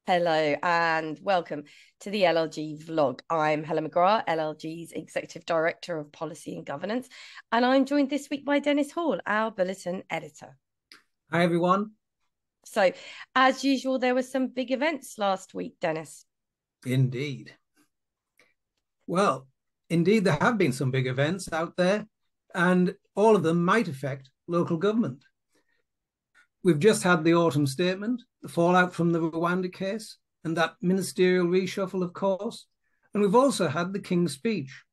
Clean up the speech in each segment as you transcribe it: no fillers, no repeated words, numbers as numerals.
Hello and welcome to the LLG vlog. I'm Helen McGrath, LLG's Executive Director of Policy and Governance, and I'm joined this week by Dennis Hall, our Bulletin Editor. Hi, everyone. So, as usual, there were some big events last week, Dennis. Indeed. Well, indeed, there have been some big events out there, and all of them might affect local government. We've just had the autumn statement, the fallout from the Rwanda case, and that ministerial reshuffle, of course. And we've also had the King's speech.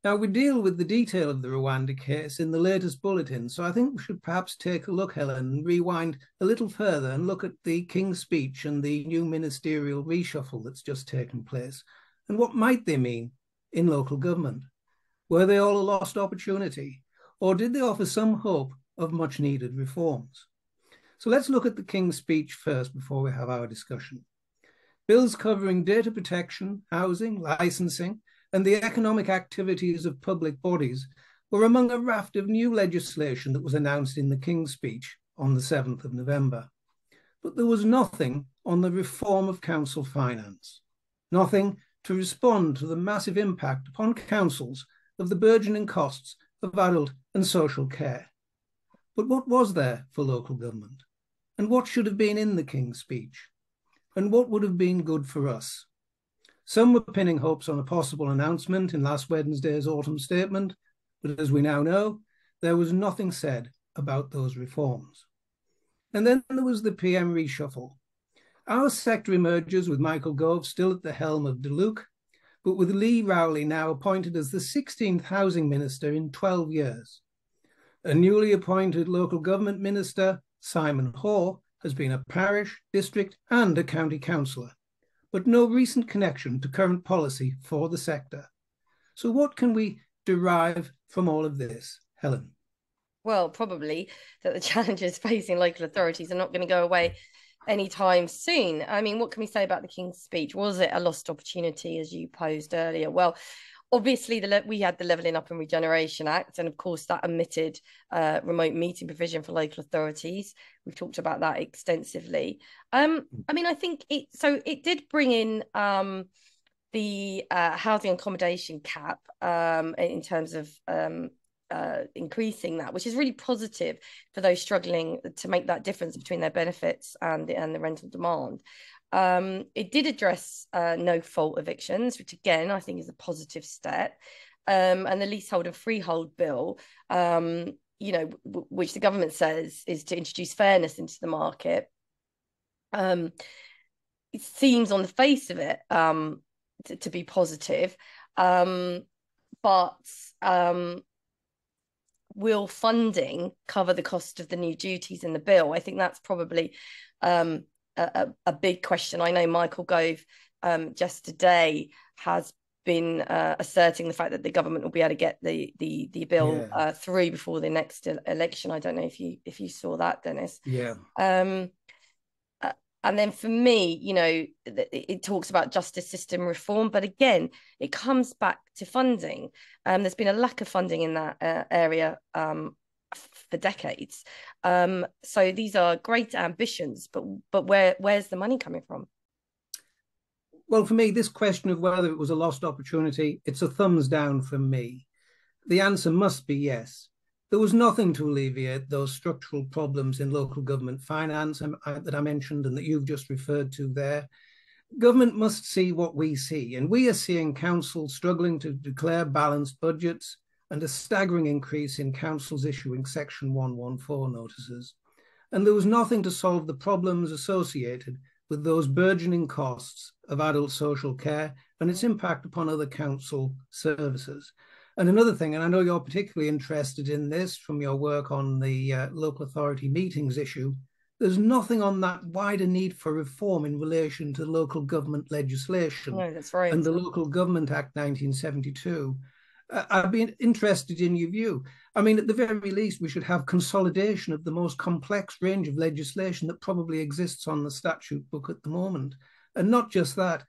Now, we deal with the detail of the Rwanda case in the latest bulletin, so I think we should perhaps take a look, Helen, and rewind a little further and look at the King's speech and the new ministerial reshuffle that's just taken place. And what might they mean in local government? Were they all a lost opportunity? Or did they offer some hope of much needed reforms? So let's look at the King's speech first before we have our discussion. Bills covering data protection, housing, licensing, and the economic activities of public bodies were among a raft of new legislation that was announced in the King's speech on the 7th of November. But there was nothing on the reform of council finance, nothing to respond to the massive impact upon councils of the burgeoning costs of adult and social care. But what was there for local government? And what should have been in the King's speech? And what would have been good for us? Some were pinning hopes on a possible announcement in last Wednesday's autumn statement, but as we now know, there was nothing said about those reforms. And then there was the PM reshuffle. Our sector emerges with Michael Gove still at the helm of Duluth, but with Lee Rowley now appointed as the 16th Housing Minister in 12 years. A newly appointed local government minister, Simon Hoare, has been a parish, district and a county councillor, but no recent connection to current policy for the sector. So what can we derive from all of this, Helen? Well, probably that the challenges facing local authorities are not going to go away anytime soon. I mean, what can we say about the King's speech? Was it a lost opportunity, as you posed earlier? Well, obviously, we had the Levelling Up and Regeneration Act, and of course, that omitted remote meeting provision for local authorities. We've talked about that extensively. I mean, I think it did bring in the housing accommodation cap in terms of increasing that, which is really positive for those struggling to make that difference between their benefits and the rental demand. It did address no fault evictions, which again I think is a positive step. And the leasehold and freehold bill, which the government says is to introduce fairness into the market. It seems on the face of it to be positive, but will funding cover the cost of the new duties in the bill? I think that's probably a big question. I know Michael Gove just today has been asserting the fact that the government will be able to get the bill through before the next election. I don't know if you saw that, Dennis. Yeah. And then for me, it talks about justice system reform, but again, it comes back to funding. There's been a lack of funding in that area for decades. So these are great ambitions, but where's the money coming from? Well, for me, this question of whether it was a lost opportunity, it's a thumbs down from me. The answer must be yes. There was nothing to alleviate those structural problems in local government finance that I mentioned and that you've just referred to there. Government must see what we see, and we are seeing councils struggling to declare balanced budgets and a staggering increase in councils issuing Section 114 notices. And there was nothing to solve the problems associated with those burgeoning costs of adult social care and its impact upon other council services. And another thing, and I know you're particularly interested in this from your work on the local authority meetings issue, there's nothing on that wider need for reform in relation to local government legislation. No, that's right. And the Local Government Act 1972. I'd be interested in your view. I mean, at the very least, we should have consolidation of the most complex range of legislation that probably exists on the statute book at the moment. And not just that,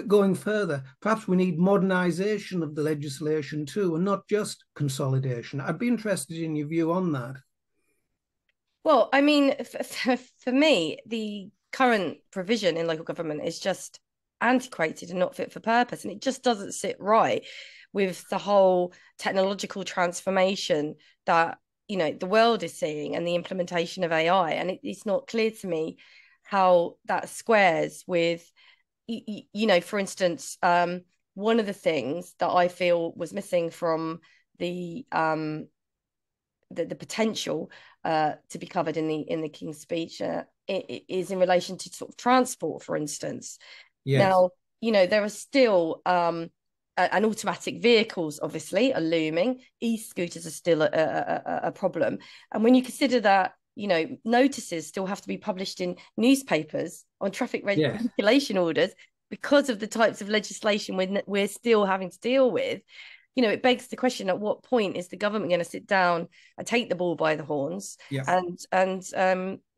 going further, perhaps we need modernisation of the legislation too, and not just consolidation. I'd be interested in your view on that. Well, I mean, for me, the current provision in local government is just antiquated and not fit for purpose, and it just doesn't sit right with the whole technological transformation that the world is seeing and the implementation of AI. And it's not clear to me how that squares with, for instance, one of the things that I feel was missing from the potential to be covered in the King's speech is in relation to sort of transport, for instance. Yes. Now, there are still and automatic vehicles obviously are looming. E-scooters are still a problem. And when you consider that, notices still have to be published in newspapers on traffic regulation orders because of the types of legislation we're still having to deal with, it begs the question: at what point is the government going to sit down and take the ball by the horns and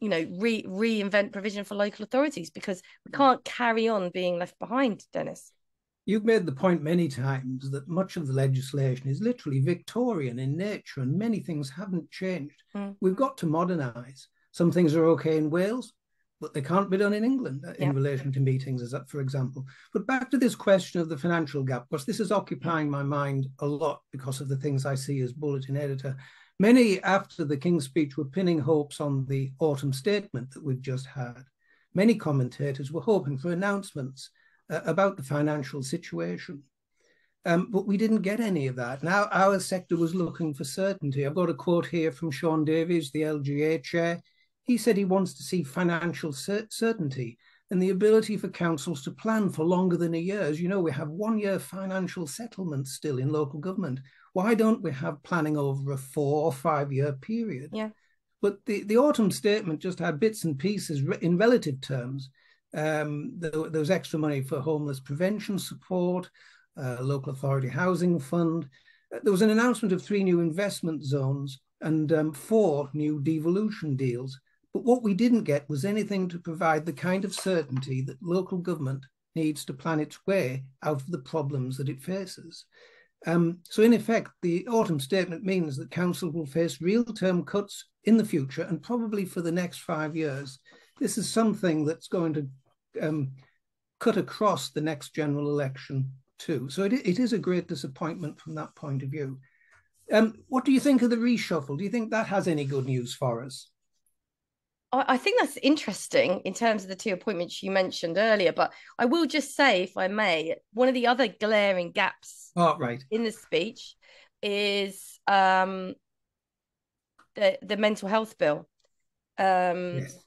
reinvent provision for local authorities? Because we can't carry on being left behind, Dennis. You've made the point many times that much of the legislation is literally Victorian in nature, and many things haven't changed. We've got to modernise. Some things are okay in Wales, but they can't be done in England in relation to meetings, as that, for example. But back to this question of the financial gap, because this is occupying my mind a lot because of the things I see as bulletin editor. Many, after the King's speech, were pinning hopes on the autumn statement that we've just had. Many commentators were hoping for announcements about the financial situation. But we didn't get any of that. Now, our sector was looking for certainty. I've got a quote here from Sean Davies, the LGA chair. He said he wants to see financial certainty and the ability for councils to plan for longer than a year. As you know, we have 1 year financial settlement still in local government. Why don't we have planning over a 4 or 5 year period? Yeah. But the autumn statement just had bits and pieces in relative terms. There was extra money for homeless prevention support, local authority housing fund. There was an announcement of 3 new investment zones and 4 new devolution deals. But what we didn't get was anything to provide the kind of certainty that local government needs to plan its way out of the problems that it faces. So in effect, the autumn statement means that council will face real-term cuts in the future and probably for the next 5 years. This is something that's going to cut across the next general election too. So it is a great disappointment from that point of view. What do you think of the reshuffle? Do you think that has any good news for us? I think that's interesting in terms of the 2 appointments you mentioned earlier, but I will just say, if I may, one of the other glaring gaps in the speech is the mental health bill, Yes.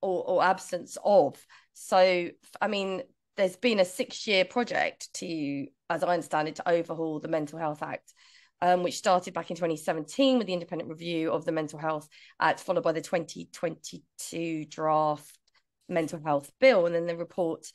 or absence of. So, I mean, there's been a 6-year project to, as I understand it, to overhaul the Mental Health Act. Which started back in 2017 with the independent review of the Mental Health Act, followed by the 2022 draft Mental Health Bill. And then the report,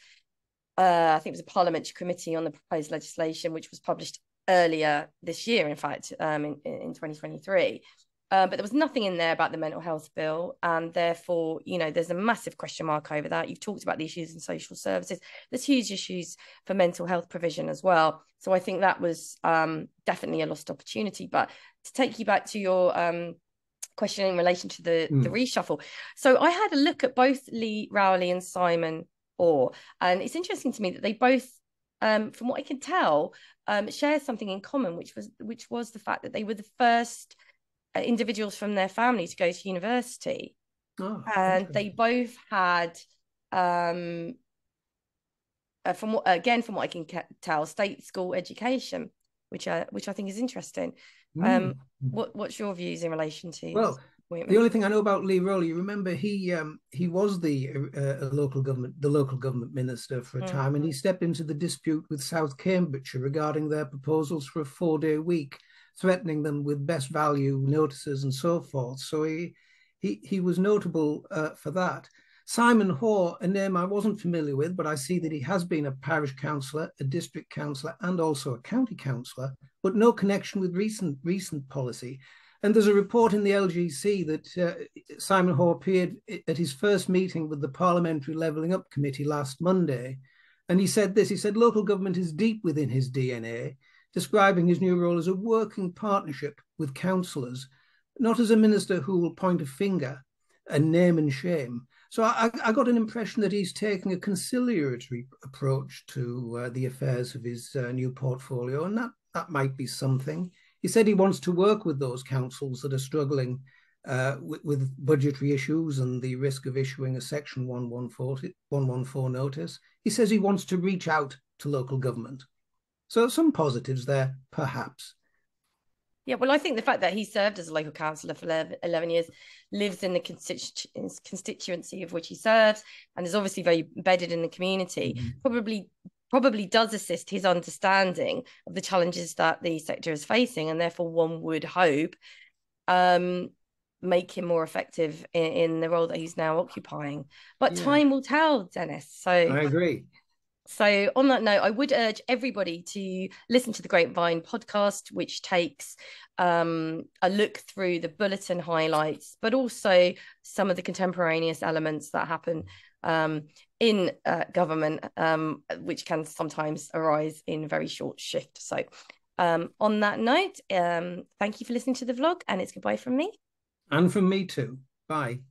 I think it was a parliamentary committee on the proposed legislation, which was published earlier this year, in fact, in 2023. But there was nothing in there about the mental health bill. And therefore, there's a massive question mark over that. You've talked about the issues in social services. There's huge issues for mental health provision as well. So I think that was definitely a lost opportunity. But to take you back to your question in relation to the reshuffle. So I had a look at both Lee Rowley and Simon Orr. And it's interesting to me that they both, from what I can tell, share something in common, which was the fact that they were the first individuals from their family to go to university. And they both had from what I can tell, state school education, which I think is interesting. What's your views in relation to the only thing I know about Lee Rowley, you remember he was the local government minister for a time, and he stepped into the dispute with South Cambridgeshire regarding their proposals for a 4-day week, threatening them with best value notices and so forth. So he was notable for that. Simon Hoare, a name I wasn't familiar with, but I see that he has been a parish councillor, a district councillor, and also a county councillor, but no connection with recent policy. And there's a report in the LGC that Simon Hoare appeared at his first meeting with the Parliamentary Levelling Up Committee last Monday. And he said this, he said, local government is deep within his DNA, describing his new role as a working partnership with councillors, not as a minister who will point a finger and name and shame. So I got an impression that he's taking a conciliatory approach to the affairs of his new portfolio, and that might be something. He said he wants to work with those councils that are struggling with budgetary issues and the risk of issuing a Section 114 notice. He says he wants to reach out to local government. So some positives there, perhaps. Yeah, well, I think the fact that he served as a local councillor for 11 years, lives in the constituency of which he serves, and is obviously very embedded in the community, probably does assist his understanding of the challenges that the sector is facing, and therefore one would hope make him more effective in the role that he's now occupying. But time will tell, Dennis. So I agree. So, on that note, I would urge everybody to listen to the Grapevine podcast, which takes a look through the bulletin highlights, but also some of the contemporaneous elements that happen in government, which can sometimes arise in very short shift. So, on that note, thank you for listening to the vlog, and it's goodbye from me. And from me too. Bye.